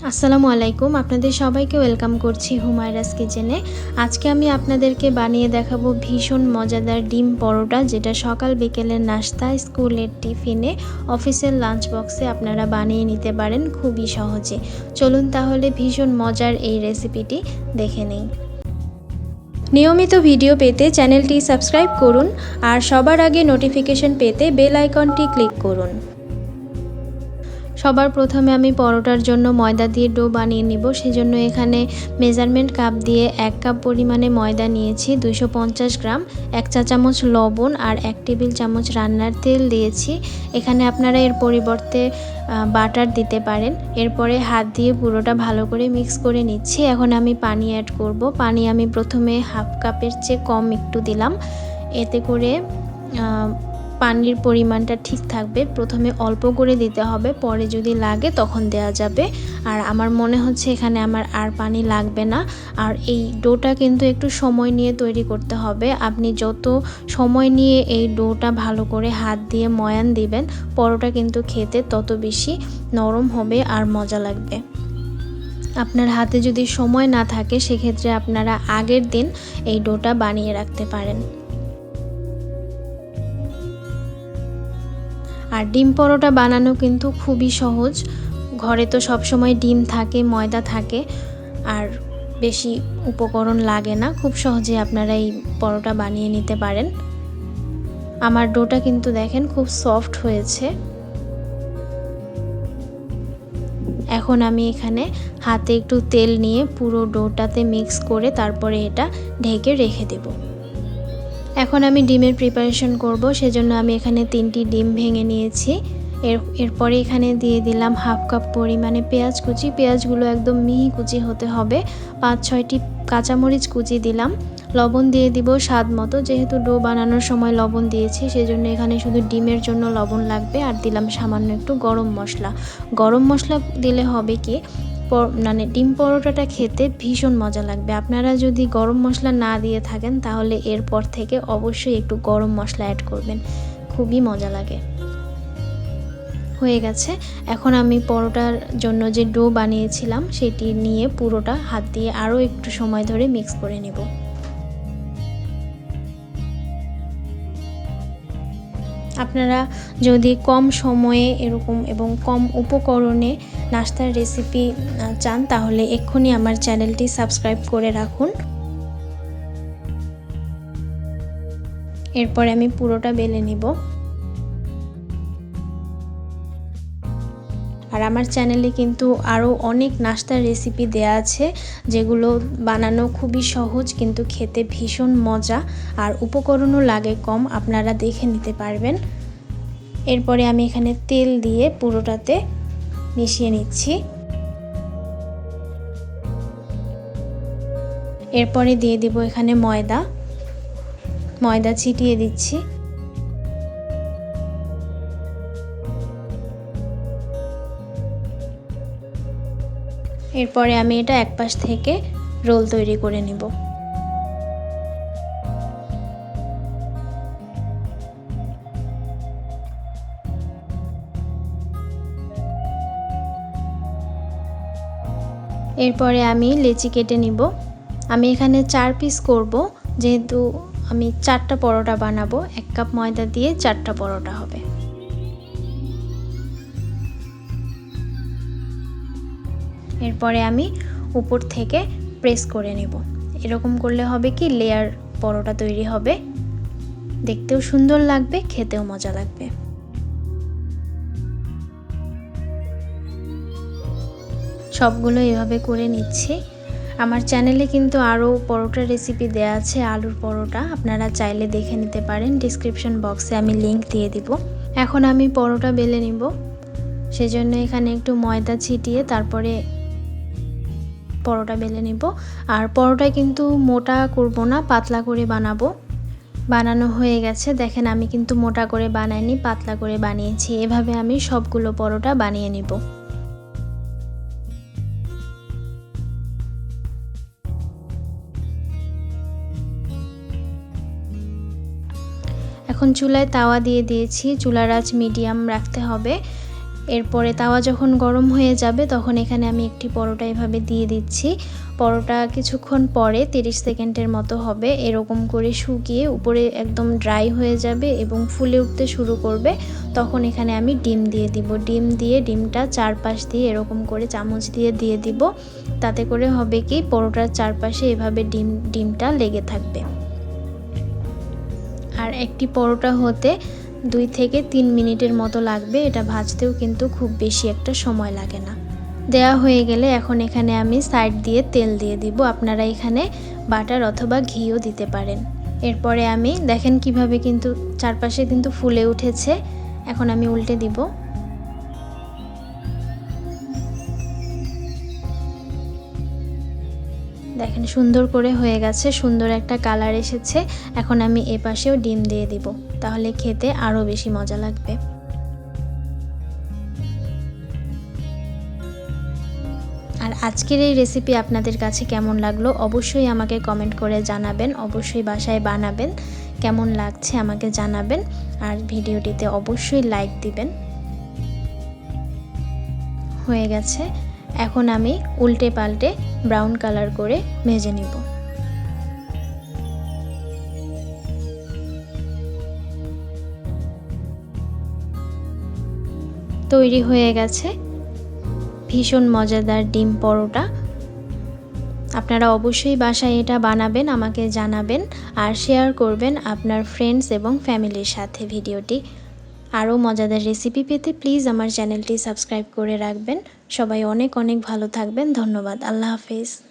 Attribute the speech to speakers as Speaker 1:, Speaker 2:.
Speaker 1: আসসালামু আলাইকুম, আপনাদের সবাইকে ওয়েলকাম করছি হুমায়রাস কিচেনে। আজকে আমি আপনাদেরকে বানিয়ে দেখাবো ভীষণ মজাদার ডিম পরোটা, যেটা সকাল বিকেলের নাস্তা, স্কুলের টিফিনে, অফিসের লাঞ্চ বক্সে আপনারা বানিয়ে নিতে পারেন খুবই সহজে। চলুন তাহলে ভীষণ মজার এই রেসিপিটি দেখে নিই। নিয়মিত ভিডিও পেতে চ্যানেলটি সাবস্ক্রাইব করুন আর সবার আগে নোটিফিকেশন পেতে বেল আইকনটি ক্লিক করুন। সবার প্রথমে আমি পরোটার জন্য ময়দা দিয়ে ডো বানিয়ে নিব। সেজন্য এখানে মেজারমেন্ট কাপ দিয়ে 1 কাপ পরিমাণে ময়দা নিয়েছি, 250 গ্রাম, 1 চা চামচ লবণ আর 1 টেবিল চামচ রান্নার তেল দিয়েছি। এখানে আপনারা এর পরিবর্তে বাটার দিতে পারেন। এরপরে হাত দিয়ে পুরোটা ভালো করে মিক্স করে নিচ্ছি। এখন আমি পানি অ্যাড করব। পানি আমি প্রথমে হাফ কাপের চেয়ে কম একটু দিলাম, এতে করে পানির পরিমাণটা ঠিক থাকবে। প্রথমে অল্প করে দিতে হবে, পরে যদি লাগে তখন দেওয়া যাবে। আর আমার মনে হচ্ছে এখানে আমার আর পানি লাগবে না। আর এই ডোটা কিন্তু একটু সময় নিয়ে তৈরি করতে হবে। আপনি যত সময় নিয়ে এই ডোটা ভালো করে হাত দিয়ে ময়ান দিবেন, পরোটা কিন্তু খেতে তত বেশি নরম হবে আর মজা লাগবে। আপনার হাতে যদি সময় না থাকে সেক্ষেত্রে আপনারা আগের দিন এই ডোটা বানিয়ে রাখতে পারেন। আর ডিম পরোটা বানানো কিন্তু খুবই সহজ। ঘরে তো সবসময় ডিম থাকে, ময়দা থাকে, আর বেশি উপকরণ লাগে না। খুব সহজে আপনারা এই পরোটা বানিয়ে নিতে পারেন। আমার ডোটা কিন্তু দেখেন খুব সফট হয়েছে। এখন আমি এখানে হাতে একটু তেল নিয়ে পুরো ডোটাতে মিক্স করে তারপরে এটা ঢেকে রেখে দেব। এখন আমি ডিমের প্রিপারেশন করব। সেজন্য আমি এখানে 3টি ডিম ভেঙে নিয়েছি। এরপরে এখানে দিয়ে দিলাম হাফ কাপ পরিমাণে পেঁয়াজ কুচি। পেঁয়াজগুলো একদম মিহি কুচি হতে হবে। 5-6টি কাঁচামরিচ কুচি দিলাম। লবণ দিয়ে দিব স্বাদ মতো। যেহেতু ডো বানানোর সময় লবণ দিয়েছি, সেজন্য এখানে শুধু ডিমের জন্য লবণ লাগবে। আর দিলাম সামান্য একটু গরম মশলা। গরম মশলা দিলে হবে কি, মানে ডিম পরোটাটা খেতে ভীষণ মজা লাগবে। আপনারা যদি গরম মশলা না দিয়ে থাকেন তাহলে এরপর থেকে অবশ্যই একটু গরম মশলা অ্যাড করবেন, খুবই মজা লাগে। হয়ে গেছে। এখন আমি পরোটার জন্য যে ডো বানিয়েছিলাম সেটি নিয়ে পুরোটা হাত দিয়ে আরও একটু সময় ধরে মিক্স করে নেব। আপনারা যদি কম সময়ে এরকম এবং কম উপকরণে নাস্তার রেসিপি চান তাহলে এক্ষুনি আমার চ্যানেলটি সাবস্ক্রাইব করে রাখুন। এরপরে আমি পুরোটা বেলে নিব। আর আমার চ্যানেলে কিন্তু আরও অনেক নাস্তার রেসিপি দেয়া আছে, যেগুলো বানানো খুবই সহজ কিন্তু খেতে ভীষণ মজা, আর উপকরণও লাগে কম। আপনারা দেখে নিতে পারবেন। এরপরে আমি এখানে তেল দিয়ে পুরোটাতে মিশিয়ে নিচ্ছি। এরপরে দিয়ে দিব এখানে ময়দা ছিটিয়ে দিচ্ছি। এরপরে আমি এটা এক পাশ থেকে রোল তৈরি করে নিব। এরপরে আমি লেচি কেটে নিব। আমি এখানে 4 পিস করব, যেহেতু আমি 4টা পরোটা বানাবো। 1 কাপ ময়দা দিয়ে 4টা পরোটা হবে। এরপরে আমি উপর থেকে প্রেস করে নেব। এরকম করলে হবে কি, লেয়ার পরোটা তৈরি হবে, দেখতেও সুন্দর লাগবে, খেতেও মজা লাগবে। সবগুলো এভাবে করে নিচ্ছি। আমার চ্যানেলে কিন্তু আরও পরোটার রেসিপি দেয়া আছে, আলুর পরোটা। আপনারা চাইলে দেখে নিতে পারেন, ডেসক্রিপশন বক্সে আমি লিংক দিয়ে দিব। এখন আমি পরোটা বেলে নিব। সেজন্য এখানে একটু ময়দা ছিটিয়ে তারপরে পরোটা বেলে নিব। আর পরোটা কিন্তু মোটা করব না, পাতলা করে বানাবো। বানানো হয়ে গেছে। দেখেন আমি কিন্তু মোটা করে বানাইনি, পাতলা করে বানিয়েছি। এভাবে আমি সবগুলো পরোটা বানিয়ে নিব। এখন চুলায় তাওয়া দিয়ে দিয়েছি। চুলার আঁচ মিডিয়াম রাখতে হবে। এরপরে তাওয়া যখন গরম হয়ে যাবে তখন এখানে আমি একটি পরোটা এভাবে দিয়ে দিচ্ছি। পরোটা কিছুক্ষণ পরে 30 সেকেন্ডের মতো হবে, এরকম করে শুকিয়ে উপরে একদম ড্রাই হয়ে যাবে এবং ফুলে উঠতে শুরু করবে। তখন এখানে আমি ডিম দিয়ে দিব। ডিম দিয়ে ডিমটা চারপাশ দিয়ে এরকম করে চামচ দিয়ে দিব। তাতে করে হবে কি পরোটার চারপাশে এভাবে ডিমটা লেগে থাকবে। আর একটি পরোটা হতে 2 থেকে 3 মিনিটের মতো লাগবে। এটা ভাজতেও কিন্তু খুব বেশি একটা সময় লাগে না। দেয়া হয়ে গেলে এখন এখানে আমি সাইড দিয়ে তেল দিয়ে দিব। আপনারা এখানে বাটার অথবা ঘিও দিতে পারেন। এরপরে আমি দেখেন কিভাবে কিন্তু চারপাশে কিন্তু ফুলে উঠেছে। এখন আমি উল্টে দিব। দেখেন সুন্দর করে হয়ে গেছে, সুন্দর একটা কালার এসেছে। এখন আমি এপাশেও ডিম দিয়ে দিব, তাহলে খেতে আরও বেশি মজা লাগবে। আর আজকের এই রেসিপি আপনাদের কাছে কেমন লাগলো অবশ্যই আমাকে কমেন্ট করে জানাবেন। অবশ্যই বাসায় বানাবেন, কেমন লাগছে আমাকে জানাবেন। আর ভিডিওটিতে অবশ্যই লাইক দিবেন। হয়ে গেছে, এখন আমি উল্টে পাল্টে ব্রাউন কালার করে ভেজে নিব। তৈরি হয়ে গেছে ভীষণ মজাদার ডিম পরোটা। আপনারা অবশ্যই বাসায় এটা বানাবেন, আমাকে জানাবেন আর শেয়ার করবেন আপনার ফ্রেন্ডস এবং ফ্যামিলির সাথে ভিডিওটি। আরও মজাদার রেসিপি পেতে প্লিজ আমার চ্যানেলটি সাবস্ক্রাইব করে রাখবেন। সবাই অনেক অনেক ভালো থাকবেন। ধন্যবাদ। আল্লাহ হাফেজ।